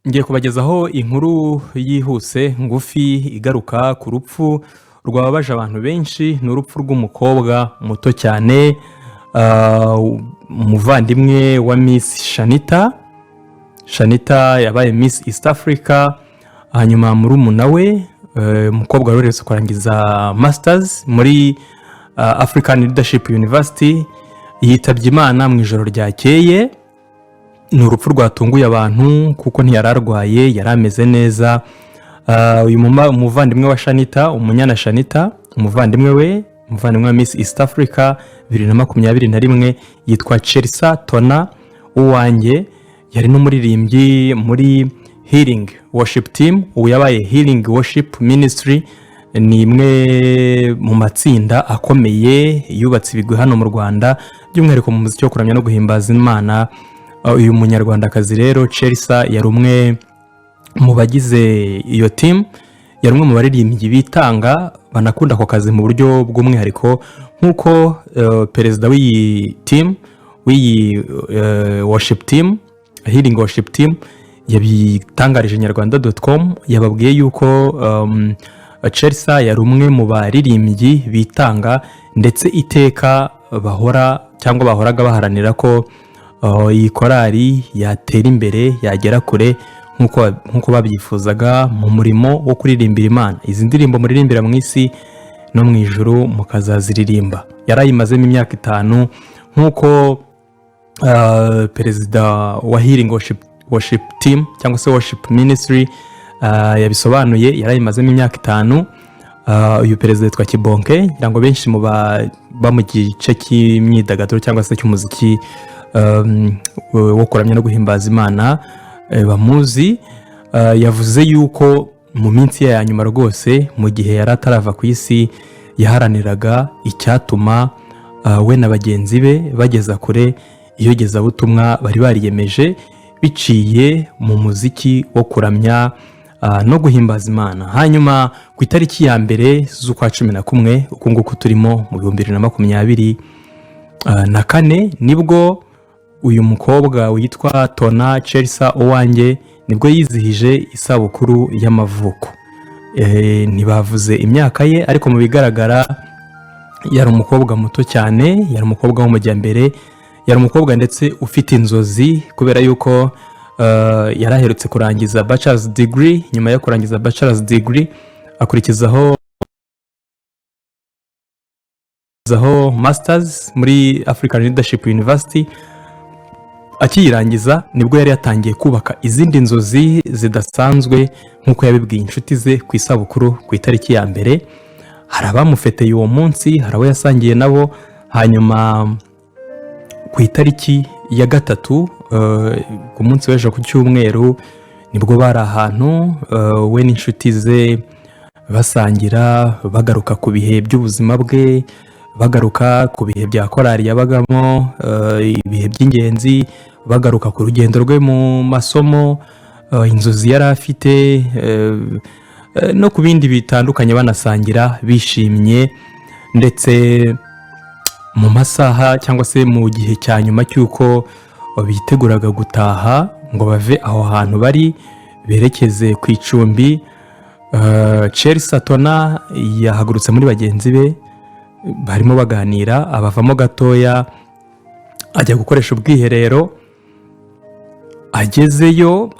Ngiye kubagezaho inkuru yihuse ngufi igaruka ku rupfu rwababaje abantu benshi. Ni urupfu rw'umukobwa muto cyane, umuvandimwe wa Miss Shanitah. Shanitah yabaye Miss East Africa, hanyuma murumuna we umukobwa waruretse kurangiza masters muri African Leadership University yitabye Imana mu ijoro ryakeye. Ni urupfu rwatunguye abantu kuko ntiyararwaye, yari ameze neza. Uyu umuvandimwe wa Shanitah, umunyana Shanitah, umuvandimwe wa Miss East Africa 2021 yitwa Chelsa Tona Uwanjye. Yari n'umuririmbyi muri Healing Worship Team. Ubu yabaye Healing Worship Ministry, ni imwe mu matsinda akomeye yubatse ibigwi hano mu Rwanda, by'umwihariko mu muziki wo kuramya no guhimbaza Imana. Uyu munyarwandakazi rero Chelsa yari umwe mu bagize iyo team, yari umwe mu baririmbyi bitanga banakunda ako kazi mu buryo bw'umwihariko, nk'uko perezida w'iyi team, w'iyi worship team, Healing Worship Team, yabitangarije inyarwanda.com. yababwiye yuko Chelsa yari umwe mu baririmbyi bitanga ndetse iteka bahoraga baharanira ko iyi korali yatera imbere, yagera kure nk'uko babyifuzaga mu murimo wo kuririmbira Imana. Izi ndirimbo muririmbira mu isi no mu ijuru mukazaziririmba. Yarayimazemo imyaka 5 nk'uko perezida wa Healing Worship Team cyangwa se Worship Ministry yabisobanuye. Yarayimazemo imyaka 5. Uyu perezida yitwa Kibonke, ngo benshi mu mu gice cy'imyidagaduro cyangwa se cy'umuziki wo kuramya no guhimbaza Imana bamuzi. Yavuze yuko mu minsi ya nyuma rwose, mu gihe yari atarava ku isi, yaharaniraga icyatuma we na bagenzi be bageza kure iyogezabutumwa bari bariyemeje biciye mu muziki wo kuramya no guhimbaza Imana. Hanyuma ku itariki ya mbere z'ukwa 11 uku nguku turimo mu 2024 nibwo uyu mukobwa witwa Tona Chelsa Uwanjye nibwo yizihije isabukuru y'amavuko. Ntibavuze imyaka ye, ariko mu bigaragara yari umukobwa muto cyane, yari umukobwa w'umujyambere, yari umukobwa ndetse ufite inzozi, kubera yuko yaraherutse kurangiza bachelor's degree. Nyuma yo kurangiza bachelor's degree akurikizaho masters muri African Leadership University. Akiyirangiza nibwo yari yatangiye kubaka izindi nzozi zidasanzwe, nk'uko yabibwiye inshuti ze ku isabukuru ku itariki ya mbere. Hari abamufeteye uwo munsi, hari abo yasangiye nabo. Hanyuma ku itariki ya 3 ku munsi w'ejo ku cyumweru nibwo bari ahantu we n'inshuti ze basangira, bagaruka ku bihe by'ubuzima bwe, bagaruka ku bihe bya korali yabagamo, ibihe by'ingenzi, bagaruka ku rugendo rwe mu masomo, inzozi yari afite, no ku bindi bitandukanye, banasangira bishimye. Ndetse mu masaha cyangwa se mu gihe cya nyuma cy'uko biteguraga gutaha ngo bave aho hantu bari berekeze ku icumbi, Chelsa Tona yahagurutse muri bagenzi be, barimo baganira, abavamo gatoya ajya gukoresha ubwiherero. Agezeyo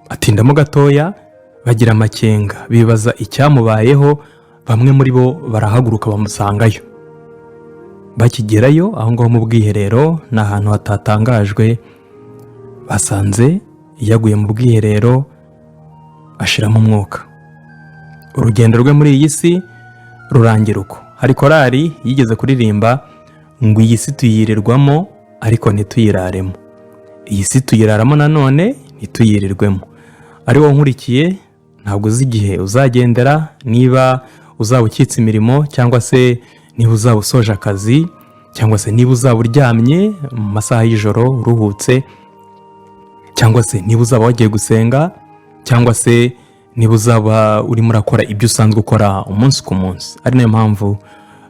atindamo gatoya, bagira amakenga, bibaza icyamubayeho. Bamwe muri bo barahaguruka bamusangayo. Bakigerayo aho ngaho mu bwiherero, ni ahantu hatatangajwe, basanze yaguye mu bwiherero ashiramo umwuka. Urugendo rwe muri iyi si rurangira uko. Hari korali yigeze kuririmba ngo iyi si tuyirirwamo ariko ntituyiraremo, iyi si tuyiraramo nanone ntituyirirwemo. Ari wo nkurikiye, ntabwo uzi igihe uzagendera, niba uzaba ukitse imirimo, cyangwa se niba uzaba usoje akazi, cyangwa se niba uzaba uryamye mu masaha y'ijoro uruhutse, cyangwa se niba uzaba wagiye gusenga, cyangwa se niba uzaba urimo urakora ibyo usanzwe ukora umunsi ku munsi. Ari nayo mpamvu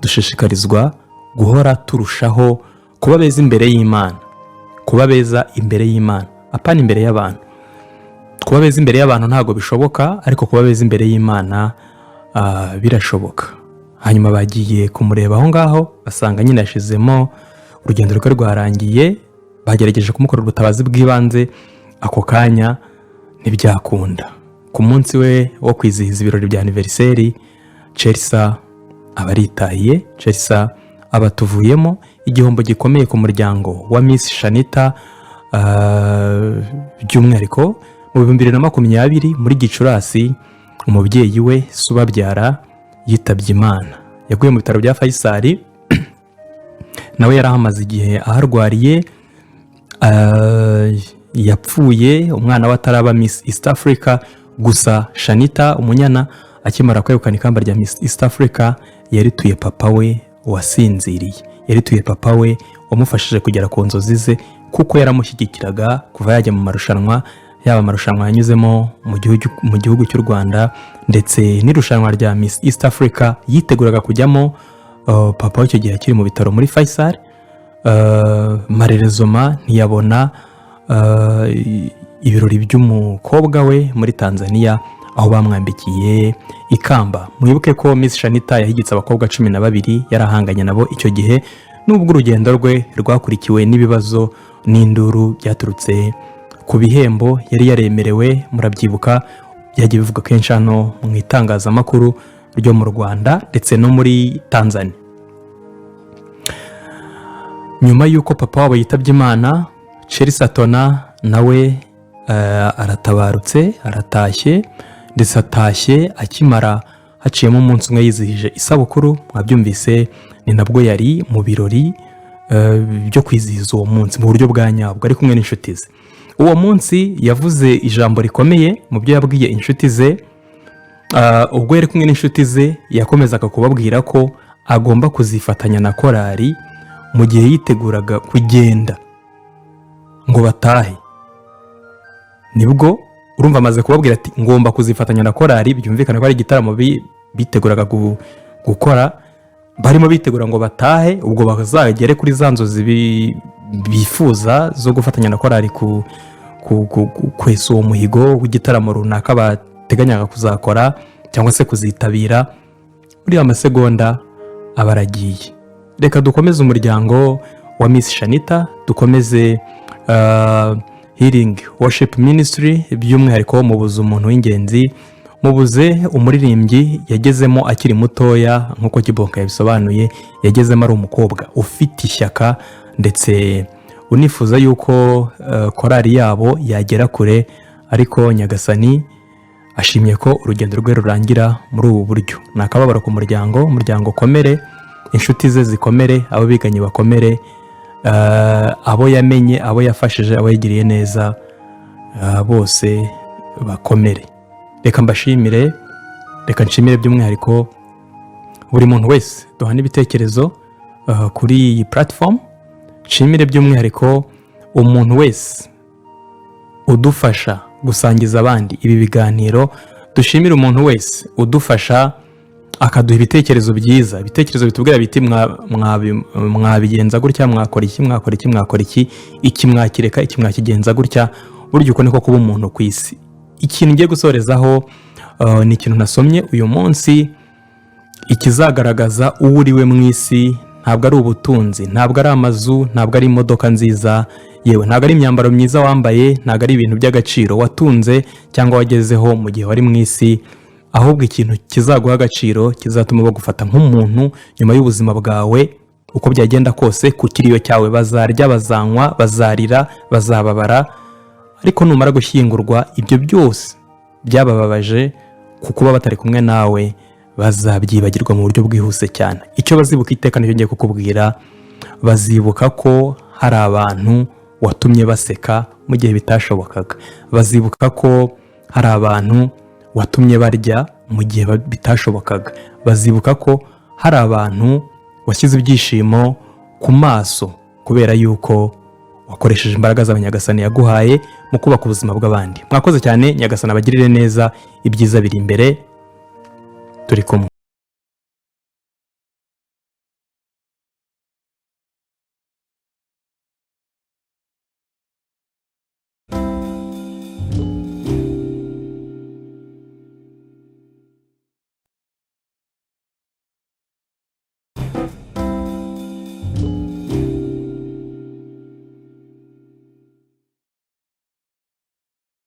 dushishikarizwa guhora turushaho kuba beza imbere y'Imana, kuba beza imbere y'Imana. apana imbere y'abantu. Kuba beza imbere y'abantu ntabwo bishoboka, ariko kuba beza imbere y'Imana birashoboka. Hanyuma bagiye kumureba aho ngaho, basanga nyine yashizemo, urugendo rwe rwarangiye, bagerageje kumukorera ubutabazi bw'ibanze, ako kanya ntibyakunda. Ku munsi we wo kwizihiza ibirori bya anniversaire, Chelsea aba aritahiye, Chelsea aba atuvuyemo, igihombo gikomeye ku muryango wa Miss Shanitah, by'umwihariko mu 2020 muri Gicurasi, umubyeyi we Subabyara yitabye Imana. Yaguye mu bitaro bya Faisal, nawe yarahamaze igihe aharwariye, yapfuye umwana we ataraba Miss East Africa. Gusa Shanitah umunyana akimara kwegukana ikamba rya Miss East Africa, yarituye papa we wasinziriye, yarituye papa we wamufashije kugera ku nzozi ze, kuko yaramushyigikiraga kuva yajya mu marushanwa, yaba amarushanwa yanyuzemo mu gihugu cy'u Rwanda ndetse n'irushanwa rya Miss East Africa yiteguraga kujyamo. Papa we icyo gihe akiri mu bitaro muri Faisal, marerezoma ntiyabona ibirori by'umukobwa we muri Tanzania, aho bamwambikiye ikamba. Mwibuke ko Miss Shanitah yahigitse abakobwa 12 yarahanganye nabo icyo gihe, nubwo urugendo rwe rwakurikiwe n'ibibazo n'induru byaturutse ku bihembo yari yaremerewe. Murabyibuka, byagiye bivuga kenshi hano mu itangazamakuru ryo mu Rwanda ndetse no muri Tanzania. Nyuma y'uko papa wabo yitabye Imana, Chelsea Tona nawe aratabarutse, aratashye, ndetse atashye akimara haciyemo umunsi umwe yizihije isabukuru. Mwabyumvise, ni nabwo yari mu birori byo kwizihiza uwo munsi mu buryo bwa nyabwo, ari kumwe n'inshuti ze. Uwo munsi yavuze ijambo rikomeye mu byo yabwiye inshuti ze. Ubwo yari kumwe n'inshuti ze, yakomezaga kubabwira ko agomba kuzifatanya na korali mu gihe yiteguraga kugenda ngo batahe. Nibwo urumva amaze kubabwira ati ngomba kuzifatanya na korali, byumvikana ko ari igitaramo biteguraga gukora, barimo bitegura ngo batahe, ubwo bazagere kuri za nzozi bifuza zo gufatanya na korali kwesa uwo muhigo w'igitaramo runaka bateganyaga kuzakora cyangwa se kuzitabira. Muri amasegonda abaragiye. Reka dukomeze umuryango wa Miss Shanitah, dukomeze Healing Worship Ministry, by'umwihariko mubuze umuntu w'ingenzi, mubuze umuririmbyi yagezemo akiri mutoya, nk'uko Kibonka yabisobanuye, yagezemo ari umukobwa ufite ishyaka ndetse unifuza yuko korali yabo yagera kure, ariko Nyagasani ashimye ko urugendo rwe rurangira muri ubu buryo. Nakababaro ku muryango, umuryango komere, inshuti ze zikomere, abo biganye bakomere, abo yamenye, abo yafashije, abo yagiriye neza, bose bakomere. Reka mbashimire, reka nshimire by'umwihariko buri muntu wese duhana ibitekerezo kuri iyi platform. Nshimire by'umwihariko umuntu wese udufasha gusangiza abandi ibi biganiro. Dushimire umuntu wese udufasha akaduha ibitekerezo byiza, ibitekerezo bitubwira biti mwabigenza gutya, mwakora iki, iki mwakireka, iki mwakigenza gutya. Burya uko niko kuba umuntu ku isi. Ikintu ngiye gusorezaho ni ikintu nasomye uyu munsi, ikizagaragaza uwo uriwe mu isi ntabwo ari ubutunzi, ntabwo ari amazu, ntabwo ari imodoka nziza, yewe ntabwo ari imyambaro myiza wambaye, ntabwo ari ibintu by'agaciro watunze cyangwa wagezeho mu gihe wari mu isi. Ahubwo ikintu kizaguha agaciro, kizatuma bagufata nk'umuntu nyuma y'ubuzima bwawe uko byagenda kose. Ku kiriyo cyawe bazarya, bazanywa, bazarira, bazababara, ariko numara gushyingurwa ibyo byose byabababaje kuko baba batari kumwe nawe bazabyibagirwa mu buryo bwihuse cyane. Icyo bazibuka iteka nicyo ngiye kukubwira, bazibuka ko hari abantu watumye baseka mu gihe bitashobokaga, bazibuka ko hari abantu watumye barya mu gihe bitashobokaga, bazibuka ko hari abantu washyize ibyishimo ku maso kubera yuko wakoresheje imbaraga z'Abanyagasani yaguhaye mu kubaka ubuzima bw'abandi. Mwakoze cyane, Nyagasani abagirire neza, ibyiza biri imbere, turi kumwe.